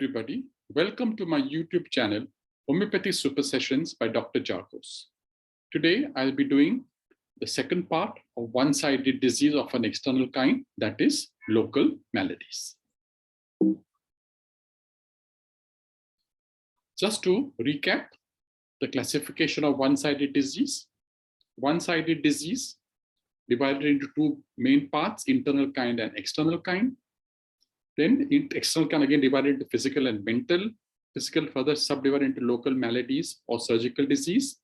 Everybody, welcome to my YouTube channel, Homeopathy Super Sessions by Dr. Jagose. Today, I'll be doing the second part of one-sided disease of an external kind, that is local maladies. Just to recap the classification of one-sided disease. One-sided disease divided into two main parts, internal kind and external kind. Then external kind again divided into physical and mental. Physical further subdivided into local maladies or surgical disease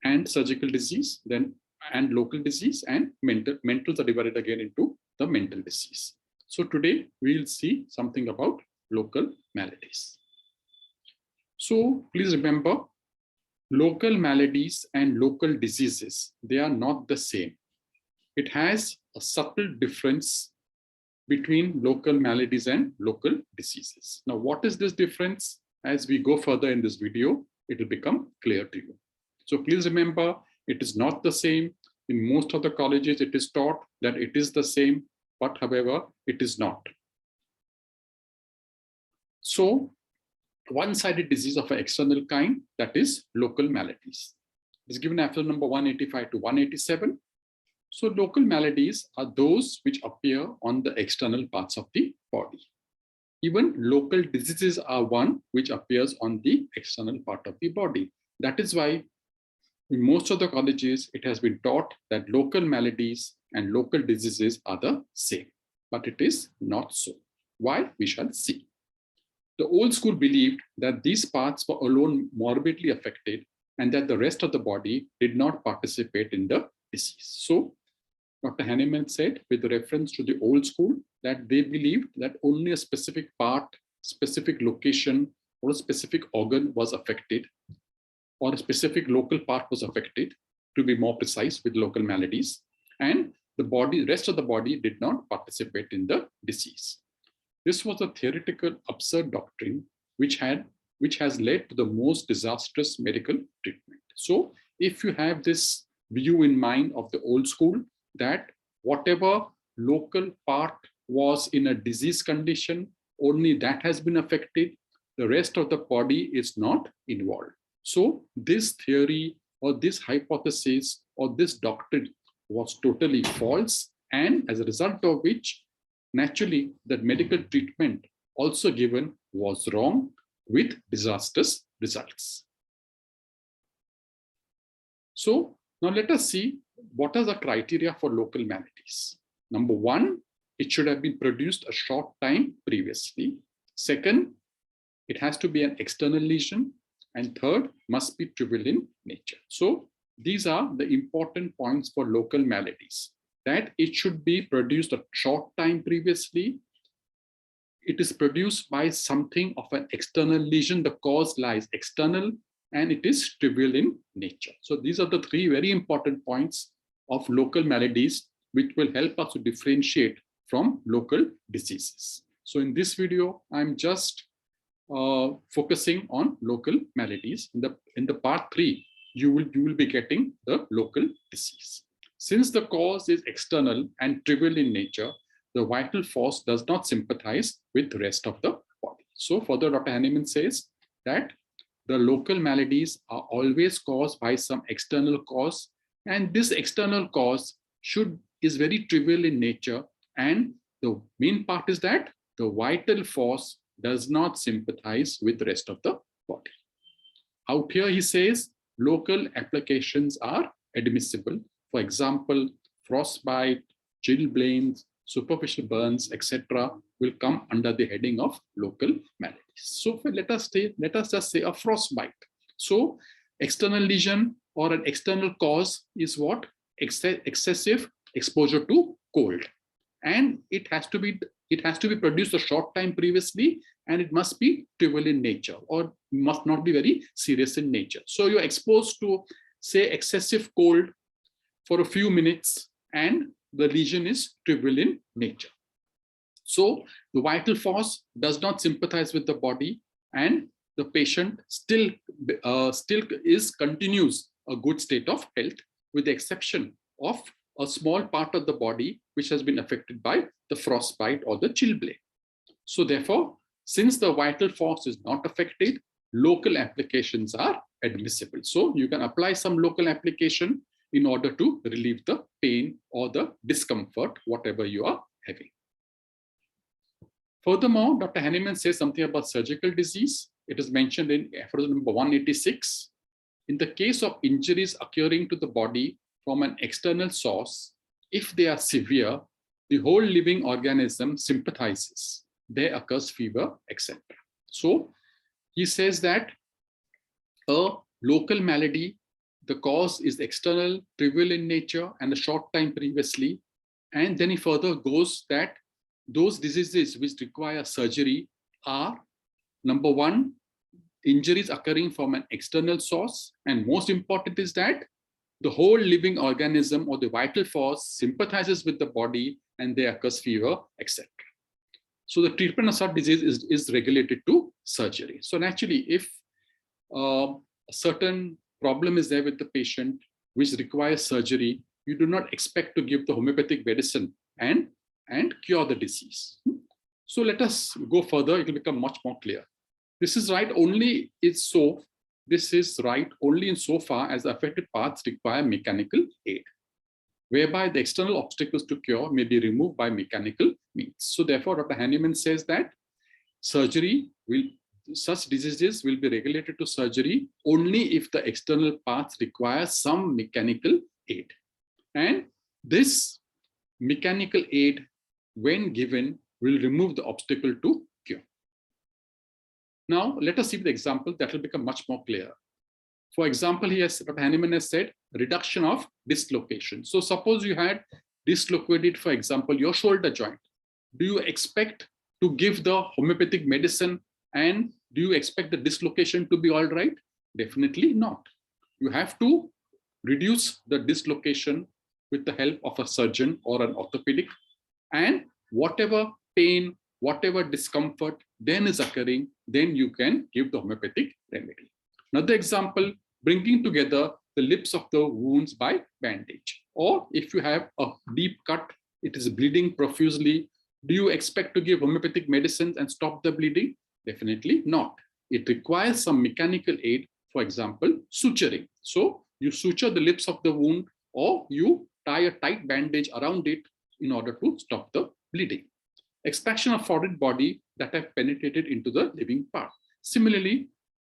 and surgical disease, then and local disease, and mentals are divided again into the mental disease. So today we'll see something about local maladies. So please remember, local maladies and local diseases, they are not the same. It has a subtle difference between local maladies and local diseases. Now, what is this difference? As we go further in this video, it will become clear to you. So please remember, it is not the same. In most of the colleges, it is taught that it is the same, but however, it is not. So, one-sided disease of an external kind, that is local maladies. It is given after number 185 to 187. So local maladies are those which appear on the external parts of the body. Even local diseases are one which appears on the external part of the body. That is why in most of the colleges, it has been taught that local maladies and local diseases are the same, but it is not so. Why? We shall see. The old school believed that these parts were alone morbidly affected and that the rest of the body did not participate in the disease. So Dr. Hahnemann said, with reference to the old school, that they believed that only a specific part, specific location, or a specific organ was affected, or a specific local part was affected, to be more precise with local maladies, and the rest of the body did not participate in the disease. This was a theoretical, absurd doctrine which has led to the most disastrous medical treatment. So if you have this view in mind of the old school, that whatever local part was in a disease condition, only that has been affected, the rest of the body is not involved. So this theory or this hypothesis or this doctrine was totally false, and as a result of which, naturally, the medical treatment also given was wrong with disastrous results. So now let us see what are the criteria for local maladies. Number one, it should have been produced a short time previously. Second, it has to be an external lesion. And third, must be trivial in nature. So these are the important points for local maladies, that it should be produced a short time previously. It is produced by something of an external lesion. The cause lies external, and it is trivial in nature. So these are the three very important points of local maladies, which will help us to differentiate from local diseases. So in this video, I'm just focusing on local maladies. In the part 3, you will be getting the local disease. Since the cause is external and trivial in nature, the vital force does not sympathize with the rest of the body. So further, Dr. Hahnemann says that the local maladies are always caused by some external cause, and this external cause is very trivial in nature, and the main part is that the vital force does not sympathize with the rest of the body. Out here he says local applications are admissible. For example, frostbite, chilblains, superficial burns, etc. will come under the heading of local maladies. So let us just say a frostbite. So external lesion or an external cause is what? Excessive exposure to cold. And it has to be produced a short time previously, and it must be trivial in nature or must not be very serious in nature. So you're exposed to, say, excessive cold for a few minutes, and the lesion is trivial in nature. So the vital force does not sympathize with the body, and the patient still continues a good state of health, with the exception of a small part of the body which has been affected by the frostbite or the chilblain. So therefore, Since the vital force is not affected, local applications are admissible. So you can apply some local application in order to relieve the pain or the discomfort, whatever you are having. Furthermore, Dr. Hahnemann says something about surgical disease. It is mentioned in aphorism number 186. In the case of injuries occurring to the body from an external source, if they are severe, the whole living organism sympathizes. There occurs fever, etc. So he says that a local malady, the cause is external, trivial in nature, and a short time previously. And then he further goes that those diseases which require surgery are, number one, injuries occurring from an external source. And most important is that the whole living organism or the vital force sympathizes with the body and there occurs fever, etc. So the treatment of such disease is regulated to surgery. So naturally, if a certain problem is there with the patient which requires surgery, you do not expect to give the homeopathic medicine and cure the disease. So let us go further. It will become much more clear. This is right only this is right only in so far as the affected parts require mechanical aid, whereby the external obstacles to cure may be removed by mechanical means. So therefore, Dr. Hahnemann says that such diseases will be regulated to surgery only if the external parts require some mechanical aid. And this mechanical aid, when given, will remove the obstacle to cure. Now, let us see the example that will become much more clear. For example, Dr. Hahnemann has said reduction of dislocation. So suppose you had dislocated, for example, your shoulder joint. Do you expect to give the homeopathic medicine and do you expect the dislocation to be all right? Definitely not. You have to reduce the dislocation with the help of a surgeon or an orthopedic, and whatever pain, whatever discomfort then is occurring, then you can give the homeopathic remedy. Another example, bringing together the lips of the wounds by bandage. Or if you have a deep cut, it is bleeding profusely, do you expect to give homeopathic medicines and stop the bleeding? Definitely not. It requires some mechanical aid, for example, suturing. So you suture the lips of the wound or you tie a tight bandage around it in order to stop the bleeding. Extraction of foreign body that have penetrated into the living part. Similarly,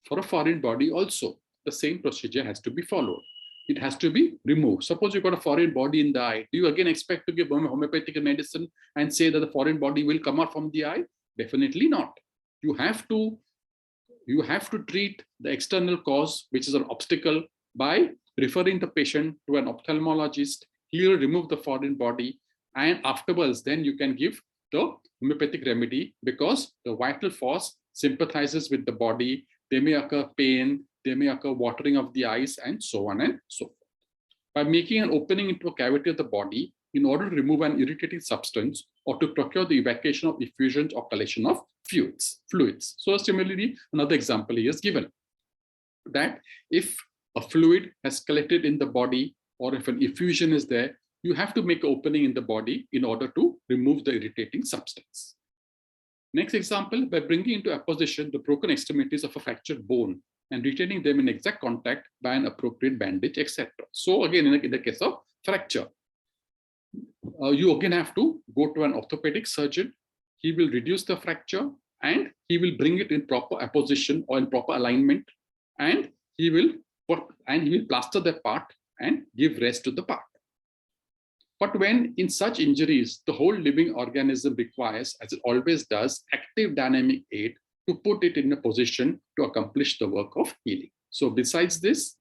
for a foreign body also, the same procedure has to be followed. It has to be removed. Suppose you've got a foreign body in the eye. Do you again expect to give homeopathic medicine and say that the foreign body will come out from the eye? Definitely not. You have to treat the external cause, which is an obstacle, by referring the patient to an ophthalmologist. He will remove the foreign body, and afterwards, then you can give the homeopathic remedy because the vital force sympathizes with the body. There may occur pain, there may occur watering of the eyes, and so on and so forth. By making an opening into a cavity of the body in order to remove an irritating substance or to procure the evacuation of effusions or collection of fluids. So similarly, another example is given that if a fluid has collected in the body or if an effusion is there, you have to make an opening in the body in order to remove the irritating substance. Next example, by bringing into apposition the broken extremities of a fractured bone and retaining them in exact contact by an appropriate bandage, etc. So again, in the case of fracture, you again have to go to an orthopedic surgeon. He will reduce the fracture and he will bring it in proper apposition or in proper alignment, and he will plaster the part and give rest to the part. But when in such injuries, the whole living organism requires, as it always does, active dynamic aid to put it in a position to accomplish the work of healing. So besides this,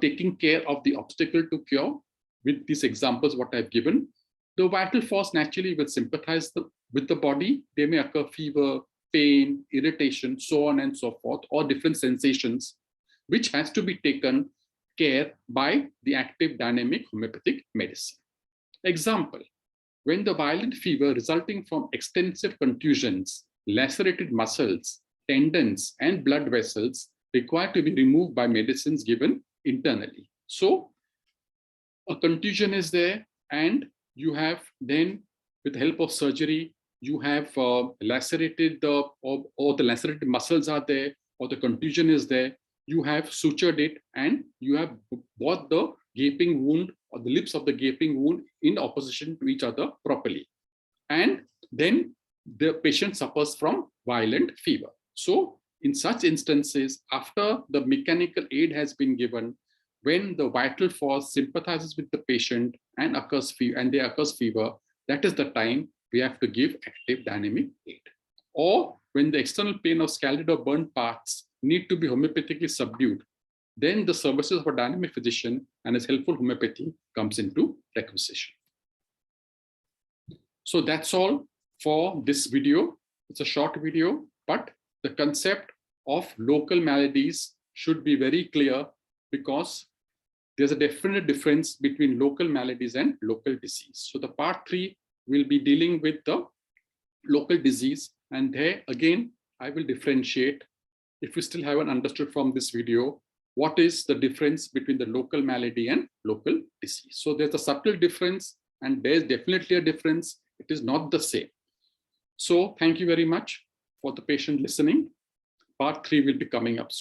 taking care of the obstacle to cure, with these examples what I've given, the vital force naturally will sympathize with the body. There may occur fever, pain, irritation, so on and so forth, or different sensations, which has to be taken care by the active dynamic homeopathic medicine. Example, when the violent fever resulting from extensive contusions, lacerated muscles, tendons, and blood vessels require to be removed by medicines given internally. So a contusion is there, and you have then, with the help of surgery, you have lacerated or the lacerated muscles are there, or the contusion is there, you have sutured it and you have brought the gaping wound or the lips of the gaping wound in opposition to each other properly. And then the patient suffers from violent fever. So in such instances, after the mechanical aid has been given, when the vital force sympathizes with the patient and occurs fever, that is the time we have to give active dynamic aid. Or when the external pain of scalded or burnt parts need to be homeopathically subdued, then the services of a dynamic physician and his helpful homeopathy comes into requisition. So that's all for this video. It's a short video, but the concept of local maladies should be very clear, because there's a definite difference between local maladies and local disease. So the part 3 will be dealing with the local disease, and there again I will differentiate, if you still haven't understood from this video, what is the difference between the local malady and local disease. So there's a subtle difference, and there's definitely a difference. It is not the same. So thank you very much for the patient listening. Part 3 will be coming up soon.